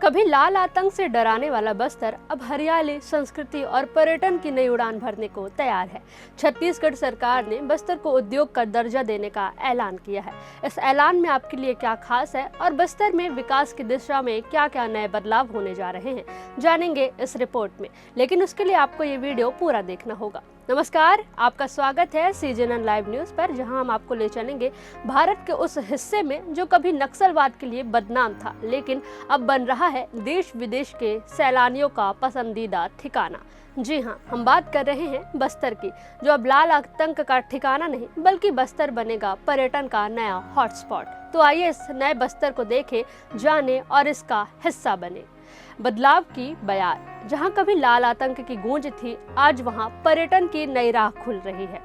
कभी लाल आतंक से डराने वाला बस्तर अब हरियाली, संस्कृति और पर्यटन की नई उड़ान भरने को तैयार है। छत्तीसगढ़ सरकार ने बस्तर को उद्योग का दर्जा देने का ऐलान किया है। इस ऐलान में आपके लिए क्या खास है और बस्तर में विकास की दिशा में क्या क्या नए बदलाव होने जा रहे हैं, जानेंगे इस रिपोर्ट में। लेकिन उसके लिए आपको ये वीडियो पूरा देखना होगा। नमस्कार, आपका स्वागत है सीजन लाइव न्यूज पर, जहां हम आपको ले चलेंगे भारत के उस हिस्से में जो कभी नक्सलवाद के लिए बदनाम था, लेकिन अब बन रहा है देश विदेश के सैलानियों का पसंदीदा ठिकाना। जी हाँ, हम बात कर रहे हैं बस्तर की, जो अब लाल आतंक का ठिकाना नहीं बल्कि बस्तर बनेगा पर्यटन का नया हॉटस्पॉट। तो आइए इस नए बस्तर को देखें, जाने और इसका हिस्सा बने। बदलाव की बयार, जहां कभी लाल आतंक की गूंज थी, आज वहां पर्यटन की नई राह खुल रही है।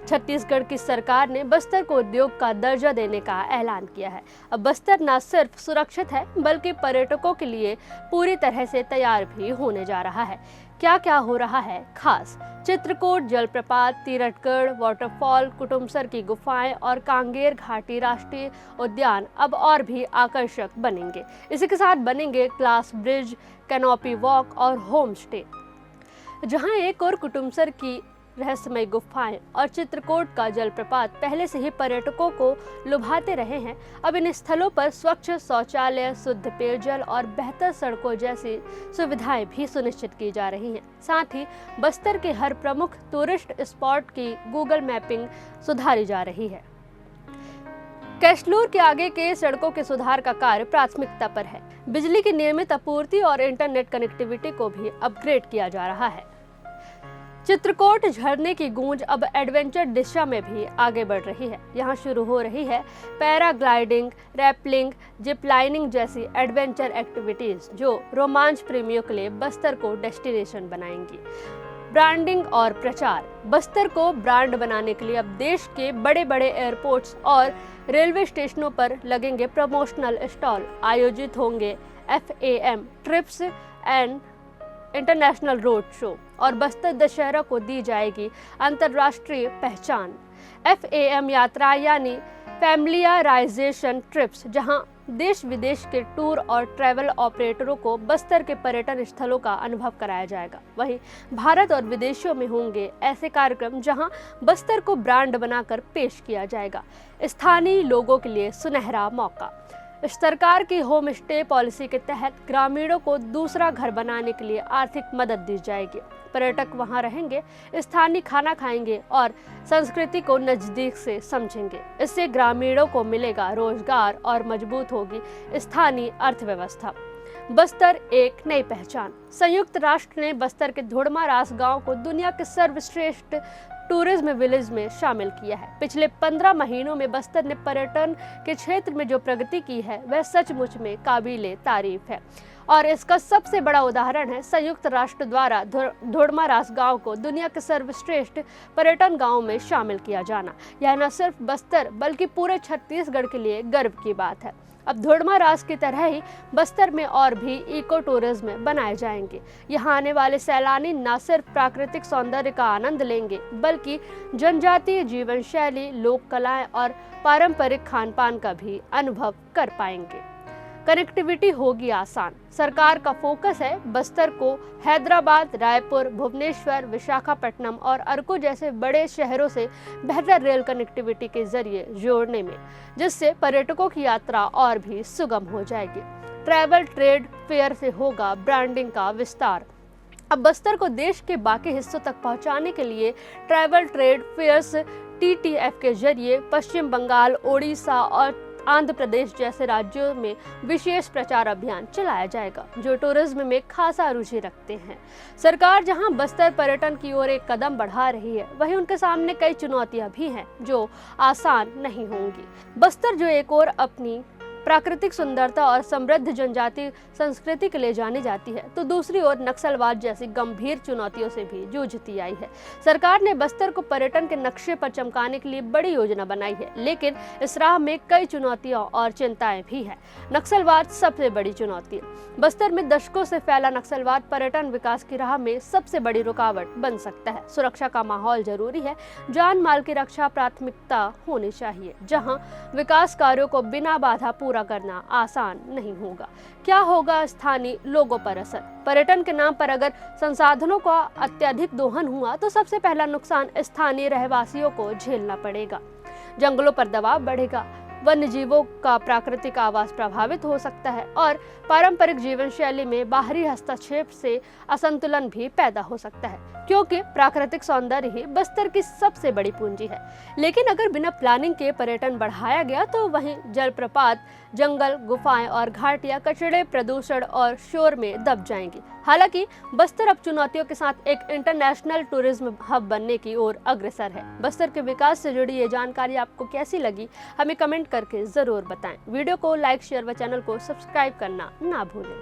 छत्तीसगढ़ की सरकार ने बस्तर को उद्योग का दर्जा देने का ऐलान किया है। अब बस्तर न सिर्फ सुरक्षित है बल्कि पर्यटकों के लिए पूरी तरह से तैयार भी होने जा रहा है। क्या क्या हो रहा है खास? चित्रकूट जलप्रपात, तीरथगढ़ वाटरफॉल, कुटुमसर की गुफाएं और कांगेर घाटी राष्ट्रीय उद्यान अब और भी आकर्षक बनेंगे। इसी के साथ बनेंगे ग्लास ब्रिज, कैनोपी वॉक और होम स्टे। जहां एक और कुटुमसर की रहस्यमय गुफाएं और चित्रकूट का जलप्रपात पहले से ही पर्यटकों को लुभाते रहे हैं, अब इन स्थलों पर स्वच्छ शौचालय, शुद्ध पेयजल और बेहतर सड़कों जैसी सुविधाएं भी सुनिश्चित की जा रही हैं। साथ ही बस्तर के हर प्रमुख टूरिस्ट स्पॉट की गूगल मैपिंग सुधारी जा रही है। कैशलूर के आगे के सड़कों के सुधार का कार्य प्राथमिकता पर है। बिजली की नियमित आपूर्ति और इंटरनेट कनेक्टिविटी को भी अपग्रेड किया जा रहा है। चित्रकूट झरने की गूंज अब एडवेंचर दिशा में भी आगे बढ़ रही है। यहाँ शुरू हो रही है पैराग्लाइडिंग, रैपलिंग, जिप लाइनिंग जैसी एडवेंचर एक्टिविटीज, जो रोमांच प्रेमियों के लिए बस्तर को डेस्टिनेशन बनाएंगी। ब्रांडिंग और प्रचार, बस्तर को ब्रांड बनाने के लिए अब देश के बड़े बड़े एयरपोर्ट्स और रेलवे स्टेशनों पर लगेंगे प्रमोशनल स्टॉल, आयोजित होंगे FAM trips and international road show और बस्तर दशहरा को दी जाएगी अंतर्राष्ट्रीय पहचान। FAM यात्रा यानी फैमिलियराइजेशन ट्रिप्स, जहां देश विदेश के टूर और ट्रैवल ऑपरेटरों को बस्तर के पर्यटन स्थलों का अनुभव कराया जाएगा। वहीं भारत और विदेशों में होंगे ऐसे कार्यक्रम जहां बस्तर को ब्रांड बनाकर पेश किया जाएगा। स्थानीय लोगों के लिए सुनहरा मौका, सरकार की होम स्टे पॉलिसी के तहत ग्रामीणों को दूसरा घर बनाने के लिए आर्थिक मदद दी जाएगी। पर्यटक वहां रहेंगे, स्थानीय खाना खाएंगे और संस्कृति को नजदीक से समझेंगे। इससे ग्रामीणों को मिलेगा रोजगार और मजबूत होगी स्थानीय अर्थव्यवस्था। बस्तर एक नई पहचान, संयुक्त राष्ट्र ने बस्तर के धुड़मारास गांव को दुनिया के सर्वश्रेष्ठ टूरिज्म विलेज में शामिल किया है। पिछले 15 महीनों में बस्तर ने पर्यटन के क्षेत्र में जो प्रगति की है, वह सचमुच में काबिले तारीफ है। और इसका सबसे बड़ा उदाहरण है संयुक्त राष्ट्र द्वारा धुड़मारास गांव को दुनिया के सर्वश्रेष्ठ पर्यटन गांव में शामिल किया जाना। यह न सिर्फ बस्तर बल्कि पूरे छत्तीसगढ़ के लिए गर्व की बात है। अब धुड़मारास की तरह ही बस्तर में और भी इको टूरिज्म बनाए जाएंगे। यहाँ आने वाले सैलानी न सिर्फ प्राकृतिक सौंदर्य का आनंद लेंगे बल्कि जनजातीय जीवन शैली, लोक कलाएं और पारंपरिक खान पान का भी अनुभव कर पाएंगे। कनेक्टिविटी होगी आसान, सरकार का फोकस है बस्तर को हैदराबाद, रायपुर, भुवनेश्वर, विशाखापट्टनम और अरकू जैसे बड़े शहरों से बेहतर रेल कनेक्टिविटी के जरिए जोड़ने में, जिससे पर्यटकों की यात्रा और भी सुगम हो जाएगी। ट्रैवल ट्रेड फेयर से होगा ब्रांडिंग का विस्तार। अब बस्तर को देश के बाकी हिस्सों तक पहुंचाने के लिए ट्रैवल ट्रेड फेयर्स TTF के जरिए पश्चिम बंगाल, ओडिशा और आंध्र प्रदेश जैसे राज्यों में विशेष प्रचार अभियान चलाया जाएगा, जो टूरिज्म में खासा रुचि रखते हैं। सरकार जहां बस्तर पर्यटन की ओर एक कदम बढ़ा रही है, वहीं उनके सामने कई चुनौतियां भी हैं जो आसान नहीं होंगी। बस्तर जो एक ओर अपनी प्राकृतिक सुंदरता और समृद्ध जनजातीय संस्कृति के लिए जानी जाती है, तो दूसरी ओर नक्सलवाद जैसी गंभीर चुनौतियों से भी जूझती आई है। सरकार ने बस्तर को पर्यटन के नक्शे पर चमकाने के लिए बड़ी योजना बनाई है, लेकिन इस राह में कई चुनौतियां और चिंताएं भी हैं। नक्सलवाद सबसे बड़ी चुनौती है। बस्तर में दशकों से फैला नक्सलवाद पर्यटन विकास की राह में सबसे बड़ी रुकावट बन सकता है। सुरक्षा का माहौल जरूरी है, जान माल की रक्षा प्राथमिकता होनी चाहिए, जहाँ विकास कार्यों को बिना बाधा पूरा करना आसान नहीं होगा। क्या होगा स्थानीय लोगों पर असर? पर्यटन के नाम पर अगर संसाधनों का अत्यधिक दोहन हुआ तो सबसे पहला नुकसान स्थानीय रहवासियों को झेलना पड़ेगा। जंगलों पर दबाव बढ़ेगा, वन्य जीवों का प्राकृतिक आवास प्रभावित हो सकता है और पारंपरिक जीवन शैली में बाहरी हस्तक्षेप से असंतुलन भी पैदा हो सकता है, क्योंकि प्राकृतिक सौंदर्य ही बस्तर की सबसे बड़ी पूंजी है। लेकिन अगर बिना प्लानिंग के पर्यटन बढ़ाया गया तो वहीं जलप्रपात, जंगल, गुफाएं और घाटियां कचरे, प्रदूषण और शोर में दब जाएंगी। हालांकि बस्तर अब चुनौतियों के साथ एक इंटरनेशनल टूरिज्म हब बनने की ओर अग्रसर है। बस्तर के विकास से जुड़ी ये जानकारी आपको कैसी लगी, हमें कमेंट करके जरूर बताएं। वीडियो को लाइक, शेयर व चैनल को सब्सक्राइब करना ना भूलें।